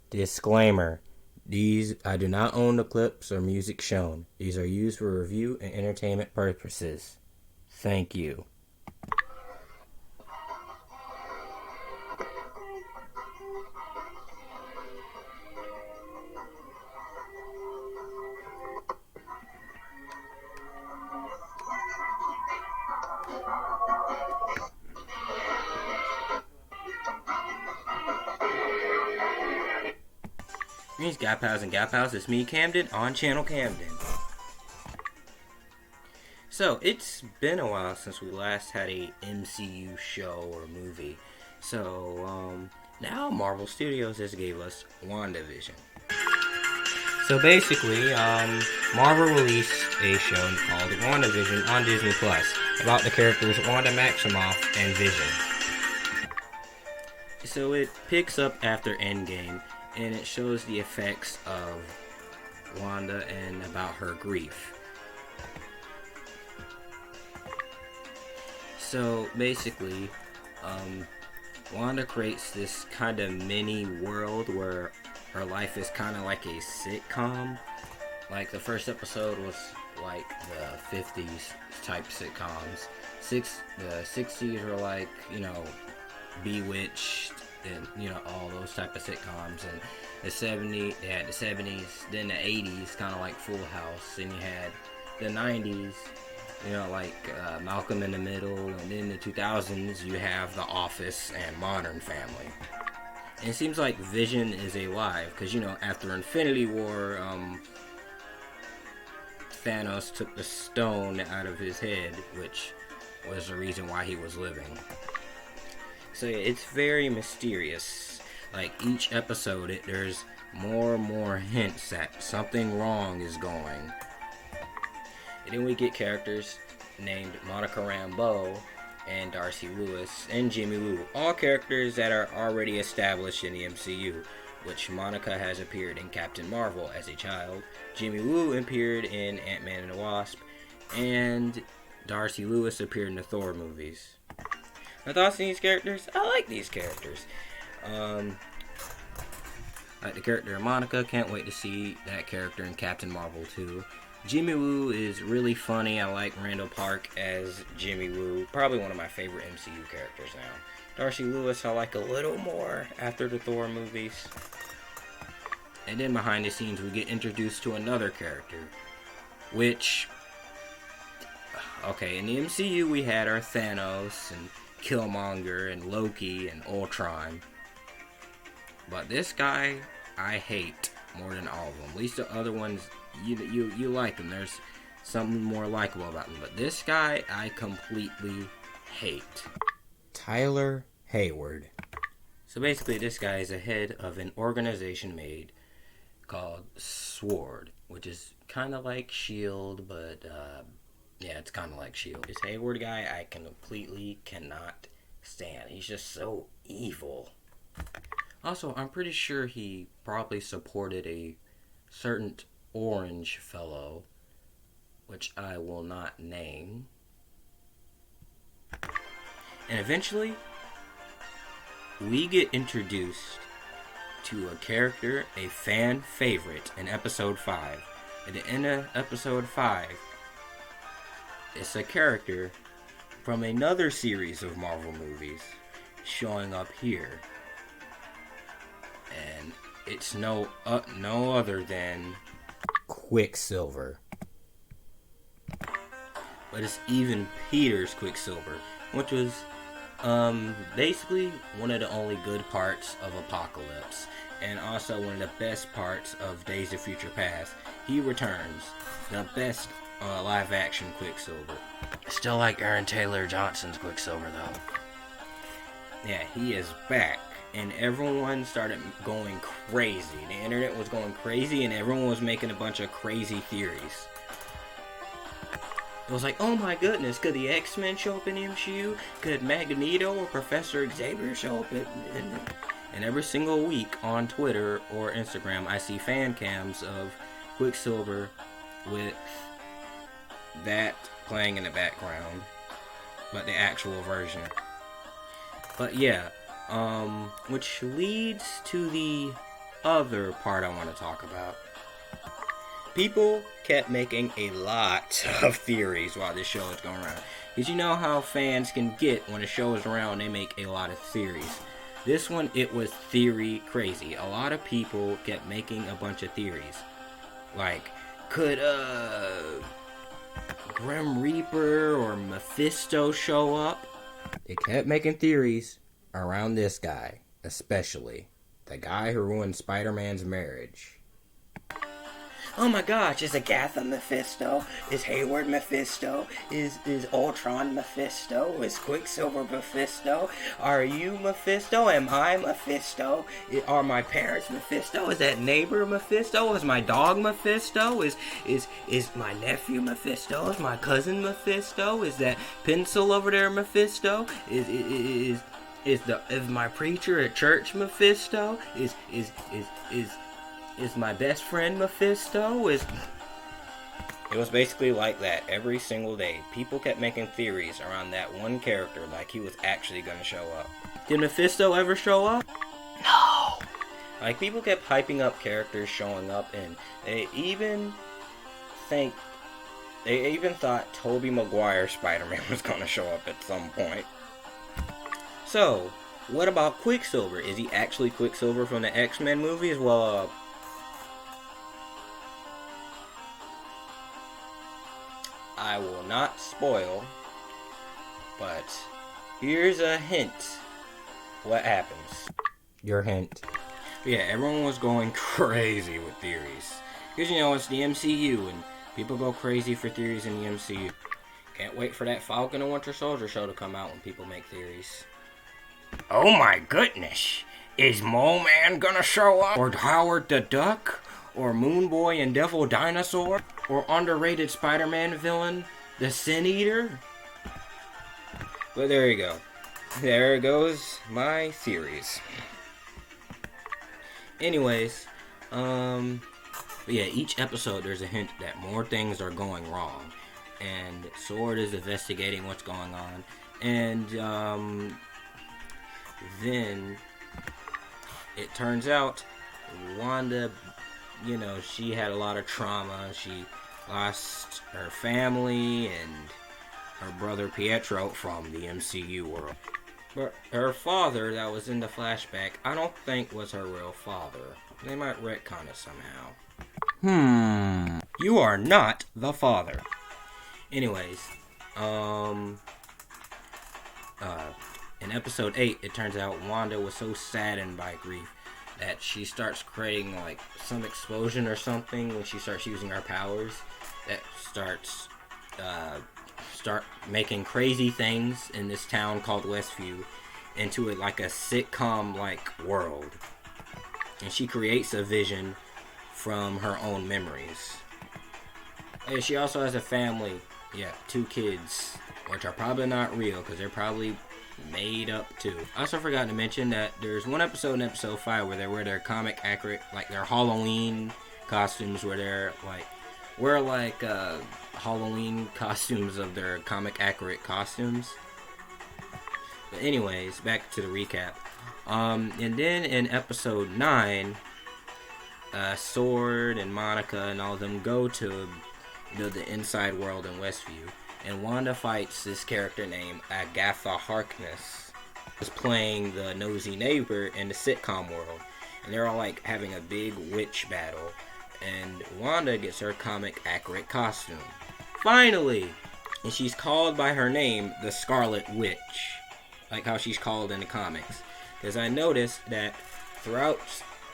Disclaimer. I do not own the clips or music shown. These are used for review and entertainment purposes. Thank you. Greetings, Gal Pals and Gal Pals. It's me, Camden, on Channel Camden. So, it's been a while since we last had a MCU show or movie. So, now Marvel Studios has gave us WandaVision. So basically, Marvel released a show called WandaVision on Disney Plus about the characters Wanda Maximoff and Vision. So it picks up after Endgame, and it shows the effects of Wanda and about her grief. So basically, Wanda creates this kind of mini world where her life is kind of like a sitcom. Like the first episode was like the 50s type sitcoms. The 60s were like, Bewitched and, all those type of sitcoms. And the 70s, they had the 70s, then the 80s, kind of like Full House. And you had the 90s, Malcolm in the Middle. And then the 2000s, you have The Office and Modern Family. And it seems like Vision is alive, because, after Infinity War, Thanos took the stone out of his head, which was the reason why he was living. So yeah, it's very mysterious. Like, each episode, there's more and more hints that something wrong is going. And then we get characters named Monica Rambeau, and Darcy Lewis, and Jimmy Woo. All characters that are already established in the MCU, which Monica has appeared in Captain Marvel as a child, Jimmy Woo appeared in Ant-Man and the Wasp, and Darcy Lewis appeared in the Thor movies. My thoughts on these characters? I like these characters. I like the character of Monica, can't wait to see that character in Captain Marvel too. Jimmy Woo is really funny. I like Randall Park as Jimmy Woo. Probably one of my favorite MCU characters now. Darcy Lewis I like a little more after the Thor movies. And then behind the scenes we get introduced to another character. Which... Okay, in the MCU we had our Thanos and Killmonger and Loki and Ultron. But this guy I hate more than all of them. At least the other ones... You like him. There's something more likable about him. But this guy, I completely hate. Tyler Hayward. So basically, this guy is the head of an organization made called SWORD, which is kind of like S.H.I.E.L.D., but, it's kind of like S.H.I.E.L.D. This Hayward guy, I completely cannot stand. He's just so evil. Also, I'm pretty sure he probably supported a certain orange fellow, which I will not name. And eventually, we get introduced to a character, a fan favorite, in episode 5. At the end of episode 5, it's a character from another series of Marvel movies showing up here. And it's no other than Quicksilver. But it's even Peter's Quicksilver, which was basically one of the only good parts of Apocalypse, and also one of the best parts of Days of Future Past. He returns, the best live action Quicksilver. Still like Aaron Taylor Johnson's Quicksilver though. Yeah, he is back. And everyone started going crazy. The internet was going crazy, and everyone was making a bunch of crazy theories. It was like, oh my goodness, could the X-Men show up in the MCU? Could Magneto or Professor Xavier show up? And every single week on Twitter or Instagram, I see fan cams of Quicksilver with that playing in the background, but the actual version. But yeah. Which leads to the other part I want to talk about. People kept making a lot of theories while this show was going around. Because you know how fans can get when a show is around, they make a lot of theories. This one, it was theory crazy. A lot of people kept making a bunch of theories. Like, could Grim Reaper or Mephisto show up? They kept making theories around this guy, especially. The guy who ruined Spider-Man's marriage. Oh my gosh, is Agatha Mephisto? Is Hayward Mephisto? Is Ultron Mephisto? Is Quicksilver Mephisto? Are you Mephisto? Am I Mephisto? Are my parents Mephisto? Is that neighbor Mephisto? Is my dog Mephisto? Is my nephew Mephisto? Is my cousin Mephisto? Is that pencil over there Mephisto? Is my preacher at church Mephisto? Is my best friend Mephisto? It was basically like that every single day. People kept making theories around that one character like he was actually going to show up. Did Mephisto ever show up? No. Like, people kept hyping up characters showing up, and they even thought Tobey Maguire's Spider-Man was going to show up at some point. So, what about Quicksilver? Is he actually Quicksilver from the X-Men movies? Well, I will not spoil, but here's a hint. What happens? Your hint. Yeah, everyone was going crazy with theories. Because, you know, it's the MCU, and people go crazy for theories in the MCU. Can't wait for that Falcon and Winter Soldier show to come out when people make theories. Oh my goodness! Is Mole Man gonna show up? Or Howard the Duck? Or Moon Boy and Devil Dinosaur? Or underrated Spider-Man villain, the Sin Eater? But there you go. There goes my theories. Anyways, yeah, each episode there's a hint that more things are going wrong. And Sword is investigating what's going on. And, then it turns out Wanda, you know, she had a lot of trauma. She lost her family and her brother Pietro from the MCU world. But her father that was in the flashback, I don't think was her real father. They might retcon it somehow. You are not the father. Anyways, in episode 8, it turns out Wanda was so saddened by grief that she starts creating like some explosion or something when she starts using her powers that starts start making crazy things in this town called Westview into it like a sitcom like world. And she creates a vision from her own memories. And she also has a family, 2 kids, which are probably not real because they're probably made up too. I also forgot to mention that there's one episode in episode 5 where they wear their comic accurate, like their Halloween costumes, where they're like wear like Halloween costumes of their comic accurate costumes. But anyways, back to the recap. And then in episode 9, Sword and Monica and all of them go to, you know, the inside world in Westview. And Wanda fights this character named Agatha Harkness, who's playing the nosy neighbor in the sitcom world. And they're all like having a big witch battle. And Wanda gets her comic accurate costume. Finally! And she's called by her name, the Scarlet Witch. Like how she's called in the comics. Because I noticed that throughout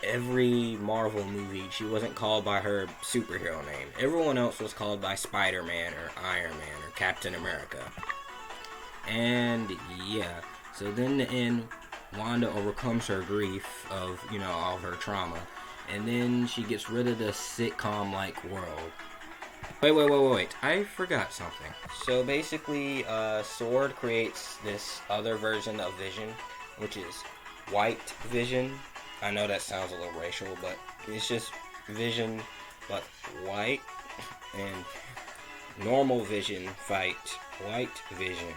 every Marvel movie, she wasn't called by her superhero name. Everyone else was called by Spider-Man or Iron Man or Captain America. And yeah, so then in the end, Wanda overcomes her grief of, you know, all her trauma. And then she gets rid of the sitcom-like world. Wait. I forgot something. So basically, Sword creates this other version of Vision, which is White Vision. I know that sounds a little racial, but it's just Vision, but white. And normal Vision fight White Vision.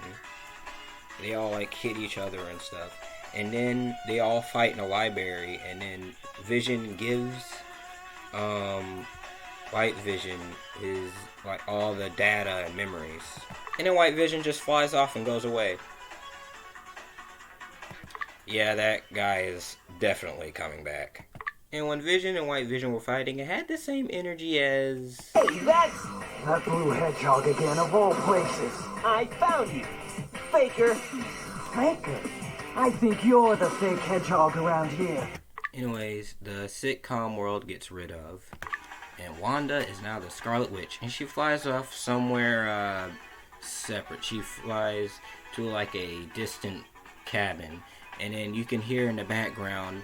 They all like hit each other and stuff. and then they all fight in a library, and then Vision gives White Vision his like all the data and memories, and then White Vision just flies off and goes away. Yeah, that guy is definitely coming back. And when Vision and White Vision were fighting, it had the same energy as... Hey, that's... That blue hedgehog again, of all places. I found you, faker. Faker? I think you're the fake hedgehog around here. Anyways, the sitcom world gets rid of, and Wanda is now the Scarlet Witch, and she flies off somewhere separate. She flies to like a distant cabin, and then you can hear in the background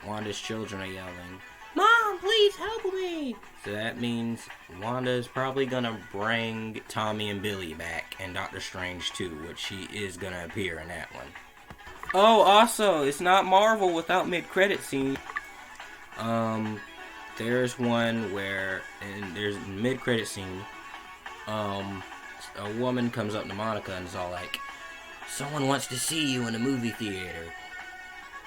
Wanda's children are yelling, "Mom, please help me!" So that means Wanda is probably gonna bring Tommy and Billy back, and Doctor Strange too, which she is gonna appear in that one. Oh, also, it's not Marvel without mid-credit scene. There's one where, and there's a mid-credit scene, a woman comes up to Monica and is all like, "Someone wants to see you in the movie theater."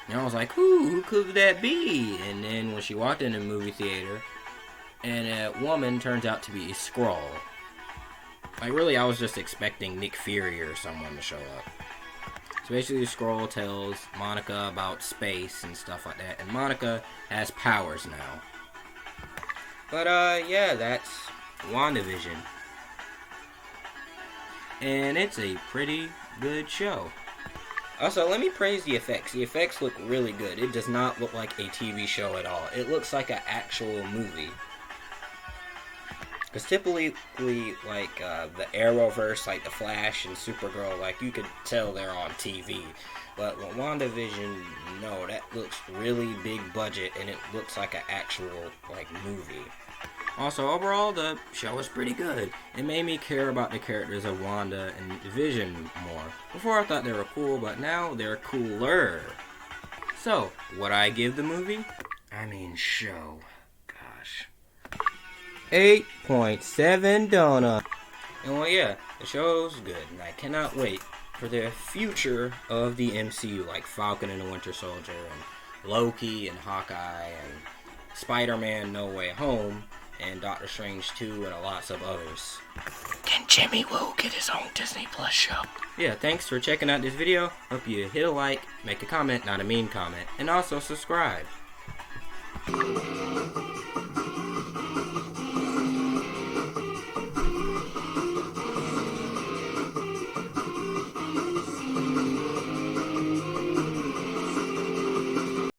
And I was like, who could that be? And then when she walked in the movie theater, and a woman turns out to be a Skrull. Like, really, I was just expecting Nick Fury or someone to show up. So basically, Skrull tells Monica about space and stuff like that, and Monica has powers now. But, yeah, that's WandaVision. And it's a pretty good show. Also, let me praise the effects. The effects look really good. It does not look like a TV show at all. It looks like an actual movie. Because typically, like, the Arrowverse, like the Flash and Supergirl, like, you could tell they're on TV. But with WandaVision, no, that looks really big budget, and it looks like an actual, like, movie. Also, overall, the show was pretty good. It made me care about the characters of Wanda and Vision more. Before I thought they were cool, but now they're cooler. So, what I give the movie? I mean show. Gosh. 8.7 donut. And well, yeah, the show's good, and I cannot wait for the future of the MCU, like Falcon and the Winter Soldier, and Loki, and Hawkeye, and Spider-Man No Way Home, and Doctor Strange 2, and lots of others. Can Jimmy Woo get his own Disney Plus show? Yeah, thanks for checking out this video. Hope you hit a like, make a comment, not a mean comment, and also subscribe.